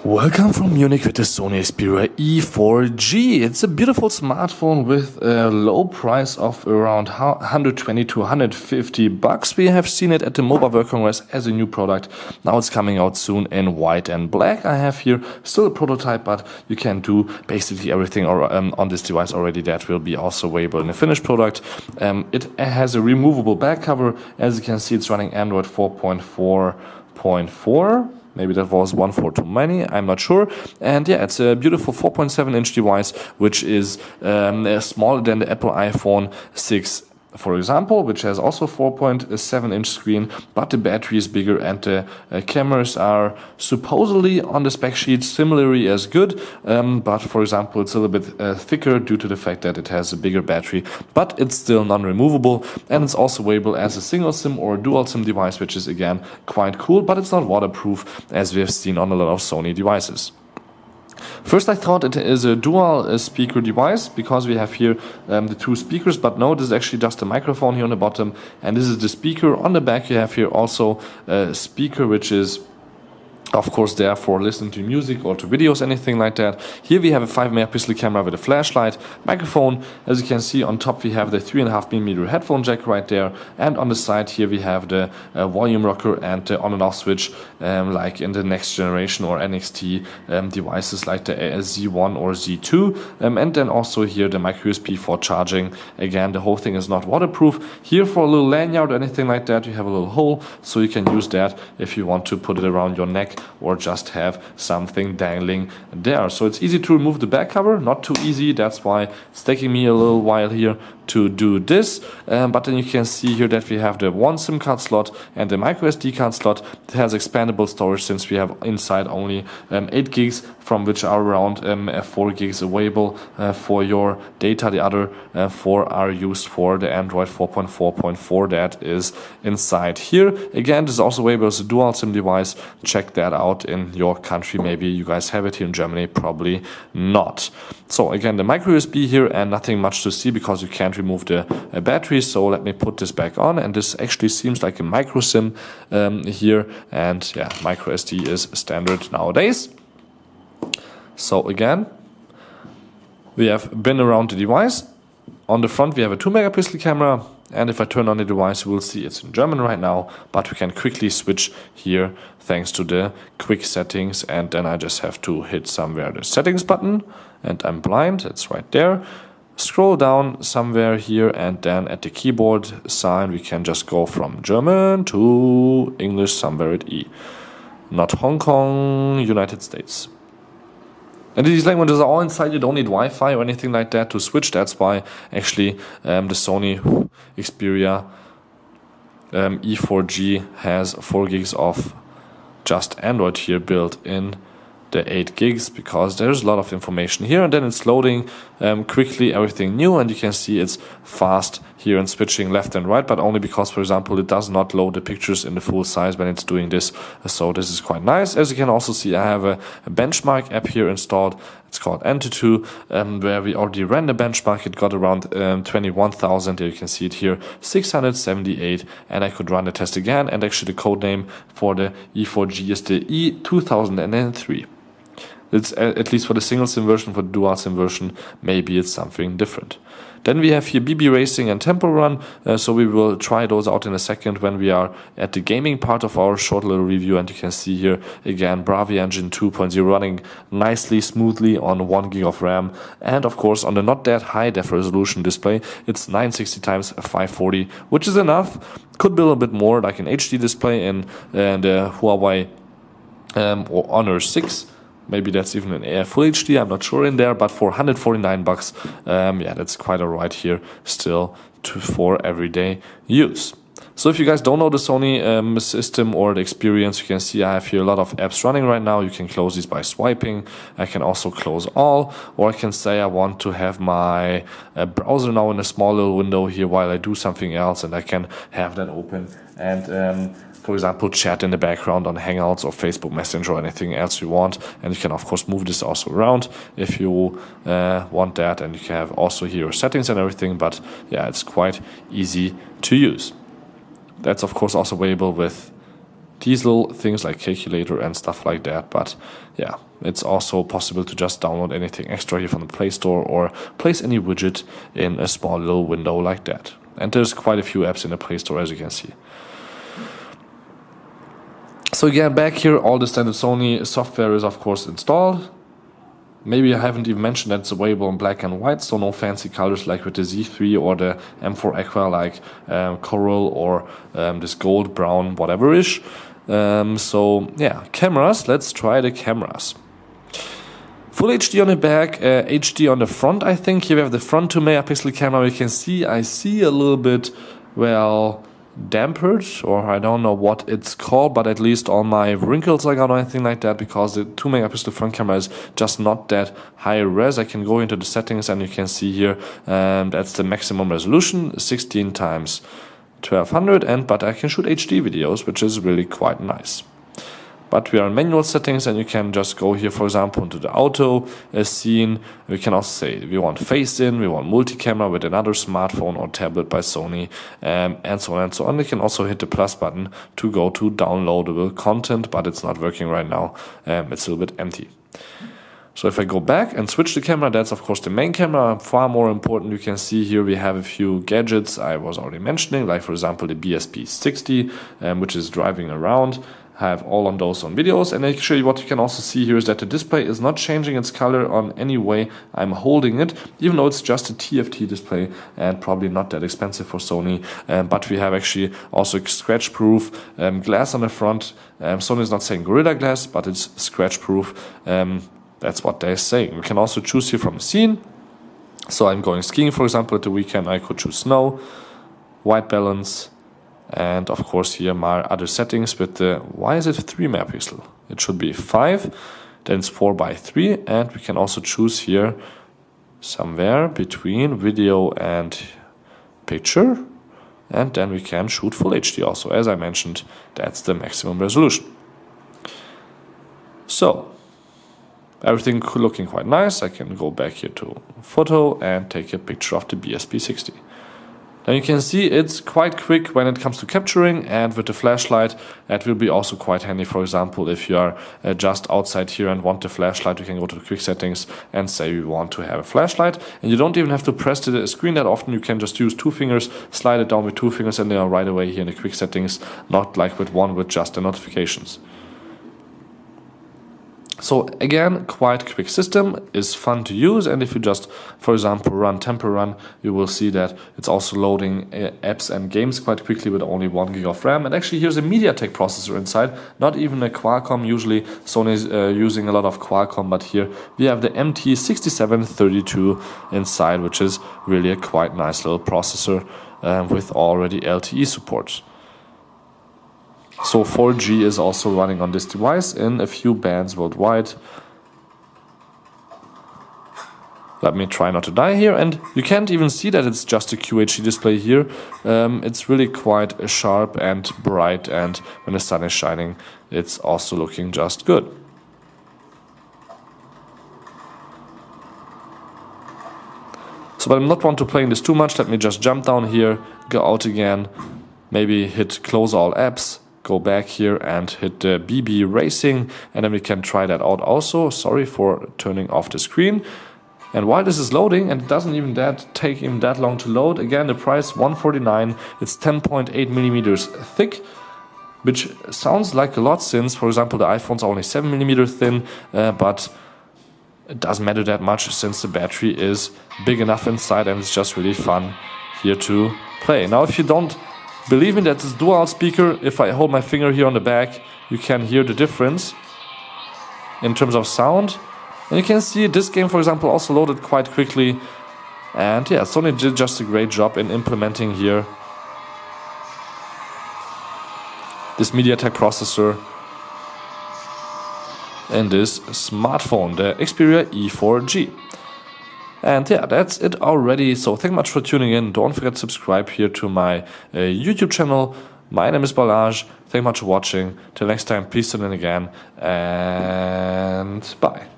Welcome from Munich with the Sony Xperia E4g. It's a beautiful smartphone with a low price of around 120 to 150 bucks. We have seen it at the Mobile World Congress as a new product. Now it's coming out soon in white and black. I have here still a prototype, but you can do basically everything on this device already. That will be also available in the finished product. It has a removable back cover. As you can see, it's running Android 4.4.4. Maybe that was 1.4 too many, I'm not sure. And yeah, it's a beautiful 4.7-inch device, which is smaller than the Apple iPhone 6, for example, which has also 4.7-inch screen, but the battery is bigger and the cameras are supposedly on the spec sheet similarly as good, but for example it's a little bit thicker due to the fact that it has a bigger battery, but it's still non-removable, and it's also available as a single SIM or dual SIM device, which is again quite cool, but it's not waterproof as we have seen on a lot of Sony devices. First I thought it is a dual speaker device because we have here the two speakers, but no, this is actually just a microphone here on the bottom, and this is the speaker. On the back you have here also a speaker which is of course there for listening to music or to videos, anything like that. Here we have a 5-megapixel camera with a flashlight, microphone. As you can see, on top we have the 3.5mm headphone jack right there, and on the side here we have the volume rocker and the on and off switch like in the next generation or NXT devices like the Z1 or Z2, and then also here the micro USB for charging. Again, the whole thing is not waterproof. Here for a little lanyard or anything like that you have a little hole, so you can use that if you want to put it around your neck or just have something dangling there. So it's easy to remove the back cover, not too easy, that's why it's taking me a little while here to do this, but then you can see here that we have the one SIM card slot and the micro SD card slot. It has expandable storage since we have inside only 8 gigs, from which are around 4 gigs available for your data. The other 4 are used for the Android 4.4.4 that is inside here. Again, this is also available as a dual SIM device. Check that out in your country. Maybe you guys have it. Here in Germany, probably not. So again, the micro USB here, and nothing much to see because you can't remove the battery. So let me put this back on, and this actually seems like a micro SIM here, and yeah, micro SD is standard nowadays. So again, we have been around the device. On the front we have a 2-megapixel camera, and if I turn on the device you will see it's in German right now, but we can quickly switch here thanks to the quick settings, and then I just have to hit somewhere the settings button, and I'm blind, it's right there. Scroll down somewhere here, and then at the keyboard sign we can just go from German to English somewhere at E. Not Hong Kong, United States. And these languages are all inside. You don't need Wi-Fi or anything like that to switch. That's why actually the Sony Xperia E4g has 4 gigs of just Android here built in the 8 gigs, because there's a lot of information here, and then it's loading quickly everything new, and you can see it's fast here and switching left and right, but only because, for example, it does not load the pictures in the full size when it's doing this. So this is quite nice. As you can also see, I have a benchmark app here installed. It's called Antutu, where we already ran the benchmark. It got around 21,000. There you can see it here, 678, and I could run the test again. And actually the code name for the E4g is the E2003. It's at least for the single SIM version. For the dual SIM version, maybe it's something different. Then we have here BB Racing and Temple Run, so we will try those out in a second when we are at the gaming part of our short little review. And you can see here again Bravia Engine 2.0 running nicely, smoothly on 1 gig of RAM, and of course on the not that high def resolution display it's 960 x 540, which is enough. Could be a little bit more, like an HD display in the Huawei or Honor 6. Maybe that's even an full HD, I'm not sure in there, but for 149 bucks, yeah, that's quite alright here still for everyday use. So if you guys don't know the Sony system or the experience, you can see I have here a lot of apps running right now. You can close these by swiping. I can also close all, or I can say I want to have my browser now in a small little window here while I do something else, and I can have that open and for example, chat in the background on Hangouts or Facebook Messenger or anything else you want. And you can, of course, move this also around if you want that. And you can have also here your settings and everything. But yeah, it's quite easy to use. That's, of course, also available with these little things like calculator and stuff like that. But yeah, it's also possible to just download anything extra here from the Play Store or place any widget in a small little window like that. And there's quite a few apps in the Play Store, as you can see. So again, back here, all the standard Sony software is of course installed. Maybe I haven't even mentioned that it's available in black and white, so no fancy colors like with the Z3 or the M4 Aqua, like coral or this gold, brown, whatever-ish. So yeah, cameras, let's try the cameras. Full HD on the back, HD on the front, I think. Here we have the front 2 megapixel camera. You can see, I see a little bit, well, dampered, or I don't know what it's called, but at least all my wrinkles are gone or anything like that, because the 2 megapixel front camera is just not that high res. I can go into the settings and you can see here that's the maximum resolution, 16 times 1200, but I can shoot HD videos, which is really quite nice. But we are in manual settings, and you can just go here, for example, into the auto scene. We can also say we want face in, we want multi-camera with another smartphone or tablet by Sony, and so on and so on. You can also hit the plus button to go to downloadable content, but it's not working right now. It's a little bit empty. So if I go back and switch the camera, that's of course the main camera. Far more important, you can see here we have a few gadgets I was already mentioning, like for example the BSP60, which is driving around. Have all on those on videos, and actually what you can also see here is that the display is not changing its color on any way I'm holding it, even though it's just a TFT display and probably not that expensive for Sony. But we have actually also scratch proof glass on the front. Sony is not saying Gorilla Glass, but it's scratch proof. That's what they're saying. We can also choose here from the scene. So I'm going skiing, for example, at the weekend. I could choose snow, white balance, and of course here my other settings with the, why is it 3 megapixel? It should be 5, then it's 4:3, and we can also choose here somewhere between video and picture, and then we can shoot full HD also. As I mentioned, that's the maximum resolution. So everything looking quite nice. I can go back here to photo and take a picture of the BSP60. Now you can see it's quite quick when it comes to capturing, and with the flashlight that will be also quite handy. For example, if you are just outside here and want the flashlight, you can go to the quick settings and say you want to have a flashlight, and you don't even have to press the screen that often. You can just use 2 fingers, slide it down with 2 fingers, and they are right away here in the quick settings, not like with one with just the notifications. So again, quite quick system, is fun to use, and if you just, for example, run Temple Run, you will see that it's also loading apps and games quite quickly with only 1 gig of RAM. And actually here's a MediaTek processor inside, not even a Qualcomm. Usually Sony is using a lot of Qualcomm, but here we have the MT6732 inside, which is really a quite nice little processor with already LTE support. So 4G is also running on this device in a few bands worldwide. Let me try not to die here, and you can't even see that it's just a QHD display here. It's really quite sharp and bright, and when the sun is shining, it's also looking just good. So, but I'm not want to playing this too much. Let me just jump down here, go out again, maybe hit close all apps. Go back here and hit the BB Racing, and then we can try that out also. Sorry for turning off the screen. And while this is loading, and it doesn't even take even that long to load, again the price $149. It's 10.8 millimeters thick, which sounds like a lot since, for example, the iPhones are only 7 millimeters thin, but it doesn't matter that much since the battery is big enough inside, and it's just really fun here to play. Now, if you don't believe me that this dual speaker, if I hold my finger here on the back, you can hear the difference in terms of sound. And you can see this game, for example, also loaded quite quickly. And yeah, Sony did just a great job in implementing here this MediaTek processor in this smartphone, the Xperia E4g. And yeah, that's it already. So thank you much for tuning in. Don't forget to subscribe here to my YouTube channel. My name is Balazs. Thank you much for watching. Till next time, please tune in again, and bye.